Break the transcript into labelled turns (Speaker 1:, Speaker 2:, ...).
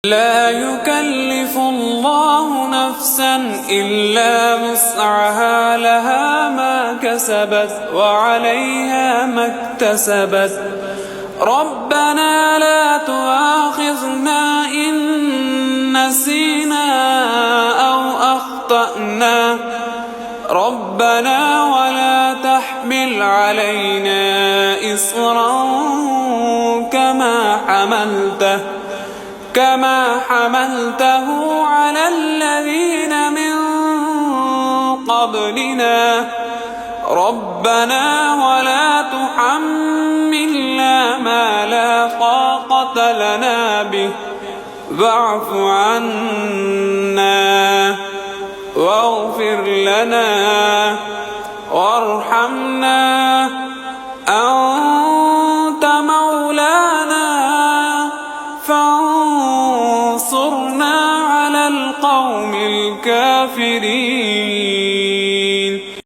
Speaker 1: لا يكلف الله نفسا إلا وسعها، لها ما كسبت وعليها ما اكتسبت. ربنا لا تؤاخذنا إن نسينا أو أخطأنا، ربنا ولا تحمل علينا إصرا كما حملته على الذين من قبلنا، ربنا ولا تحملنا ما لا طاقة لنا به، واعف عنا واغفر لنا وارحمنا، أنت مولانا فانصرنا على القوم الكافرين.